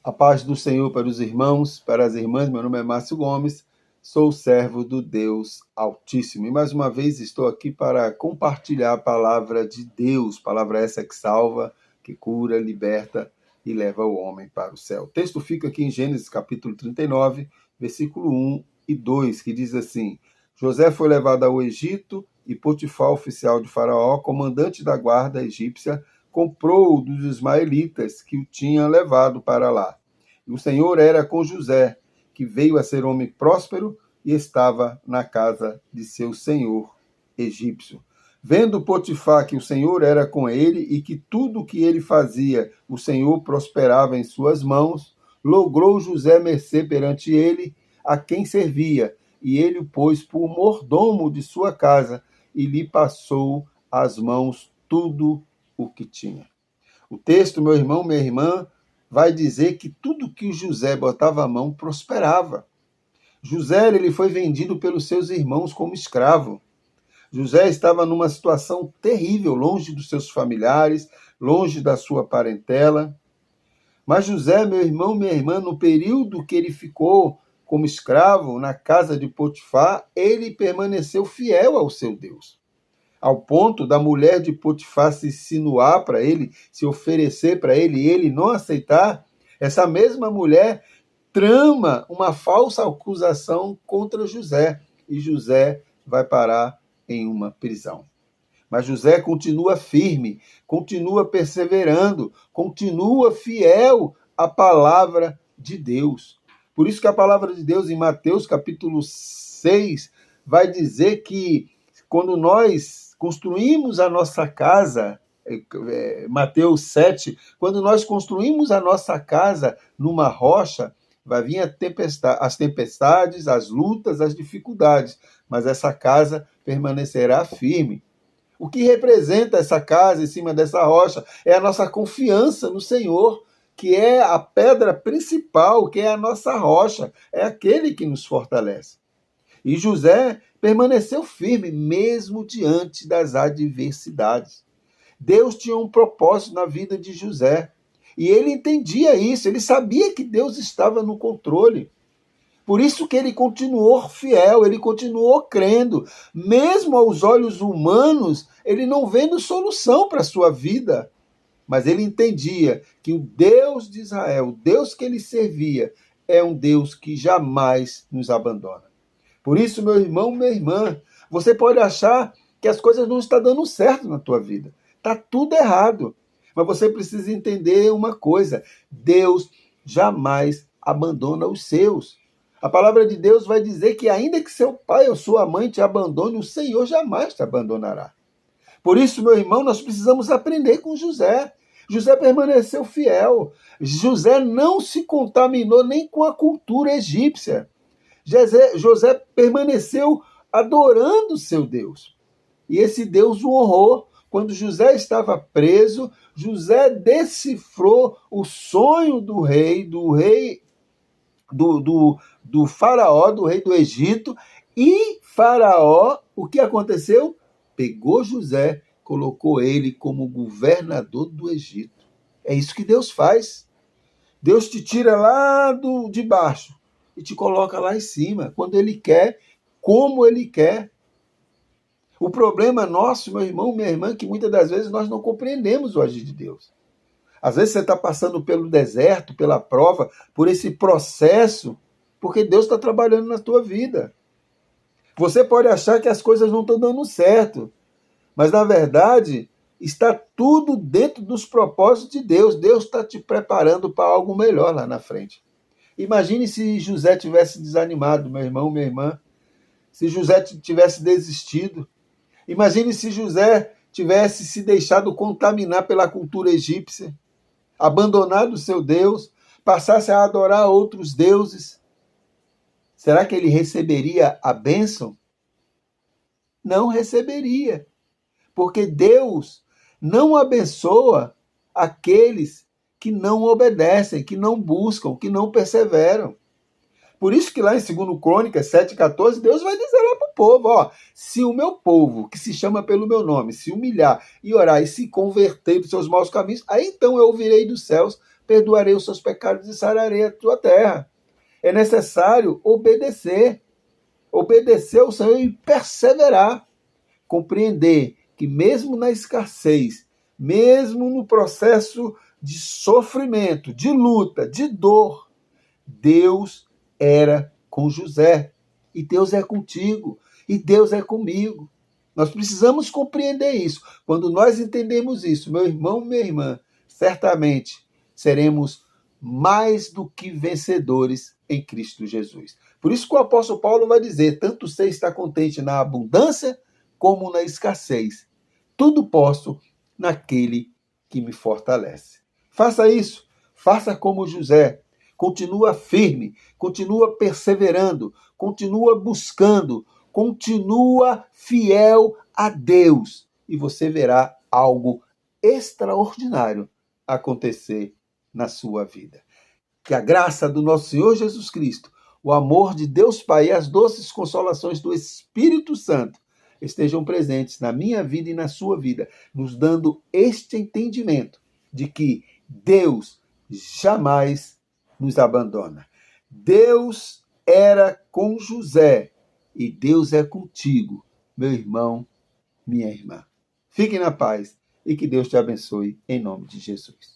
A paz do Senhor para os irmãos, para as irmãs. Meu nome é Márcio Gomes, sou servo do Deus Altíssimo. E mais uma vez estou aqui para compartilhar a palavra de Deus, palavra essa que salva, que cura, liberta e leva o homem para o céu. O texto fica aqui em Gênesis capítulo 39, versículo 1 e 2, que diz assim: José foi levado ao Egito e Potifar, oficial de Faraó, comandante da guarda egípcia, comprou-o dos ismaelitas que o tinham levado para lá. E o Senhor era com José, que veio a ser homem próspero e estava na casa de seu senhor egípcio. Vendo Potifar que o Senhor era com ele e que tudo o que ele fazia, o Senhor prosperava em suas mãos, logrou José mercê perante ele, a quem servia, e ele o pôs por mordomo de sua casa, e lhe passou às mãos tudo o que tinha. O texto, meu irmão, minha irmã, vai dizer que tudo que José botava a mão prosperava. José, ele foi vendido pelos seus irmãos como escravo. José estava numa situação terrível, longe dos seus familiares, longe da sua parentela. Mas José, meu irmão, minha irmã, no período que ele ficou como escravo na casa de Potifar, ele permaneceu fiel ao seu Deus. Ao ponto da mulher de Potifar se insinuar para ele, se oferecer para ele e ele não aceitar, essa mesma mulher trama uma falsa acusação contra José, e José vai parar em uma prisão. Mas José continua firme, continua perseverando, continua fiel à palavra de Deus. Por isso que a palavra de Deus em Mateus capítulo 6 vai dizer que quando nós construímos a nossa casa, Mateus 7, quando nós construímos a nossa casa numa rocha, vai vir as tempestades, as lutas, as dificuldades, mas essa casa permanecerá firme. O que representa essa casa em cima dessa rocha é a nossa confiança no Senhor, que é a pedra principal, que é a nossa rocha, é aquele que nos fortalece. E José permaneceu firme, mesmo diante das adversidades. Deus tinha um propósito na vida de José. E ele entendia isso, ele sabia que Deus estava no controle. Por isso que ele continuou fiel, ele continuou crendo. Mesmo aos olhos humanos, ele não vendo solução para a sua vida. Mas ele entendia que o Deus de Israel, o Deus que ele servia, é um Deus que jamais nos abandona. Por isso, meu irmão, minha irmã, você pode achar que as coisas não estão dando certo na tua vida. Está tudo errado. Mas você precisa entender uma coisa: Deus jamais abandona os seus. A palavra de Deus vai dizer que ainda que seu pai ou sua mãe te abandone, o Senhor jamais te abandonará. Por isso, meu irmão, nós precisamos aprender com José. José permaneceu fiel. José não se contaminou nem com a cultura egípcia. José permaneceu adorando seu Deus. E esse Deus o honrou. Quando José estava preso, José decifrou o sonho do faraó, do rei do Egito. E Faraó, o que aconteceu? Pegou José, colocou ele como governador do Egito. É isso que Deus faz. Deus te tira lá de baixo e te coloca lá em cima, quando ele quer, como ele quer. O problema nosso, meu irmão, minha irmã, é que muitas das vezes nós não compreendemos o agir de Deus. Às vezes você está passando pelo deserto, pela prova, por esse processo, porque Deus está trabalhando na tua vida. Você pode achar que as coisas não estão dando certo, mas na verdade está tudo dentro dos propósitos de Deus. Deus está te preparando para algo melhor lá na frente. Imagine se José tivesse desanimado, meu irmão, minha irmã. Se José tivesse desistido. Imagine se José tivesse se deixado contaminar pela cultura egípcia, abandonado o seu Deus, passasse a adorar outros deuses. Será que ele receberia a bênção? Não receberia. Porque Deus não abençoa aqueles que não obedecem, que não buscam, que não perseveram. Por isso que lá em 2 Crônicas 7,14, Deus vai dizer lá para o povo, se o meu povo, que se chama pelo meu nome, se humilhar e orar e se converter dos seus maus caminhos, aí então eu ouvirei dos céus, perdoarei os seus pecados e sararei a tua terra. É necessário obedecer ao Senhor e perseverar, compreender que mesmo na escassez, mesmo no processo de sofrimento, de luta, de dor, Deus era com José, e Deus é contigo, e Deus é comigo. Nós precisamos compreender isso. Quando nós entendemos isso, meu irmão, minha irmã, certamente seremos mais do que vencedores em Cristo Jesus. Por isso que o apóstolo Paulo vai dizer, tanto sei estar contente na abundância como na escassez. Tudo posso naquele que me fortalece. Faça isso, faça como José. Continua firme, continua perseverando, continua buscando, continua fiel a Deus. E você verá algo extraordinário acontecer na sua vida. Que a graça do nosso Senhor Jesus Cristo, o amor de Deus Pai e as doces consolações do Espírito Santo estejam presentes na minha vida e na sua vida, nos dando este entendimento de que Deus jamais nos abandona. Deus era com José e Deus é contigo, meu irmão, minha irmã. Fique na paz e que Deus te abençoe em nome de Jesus.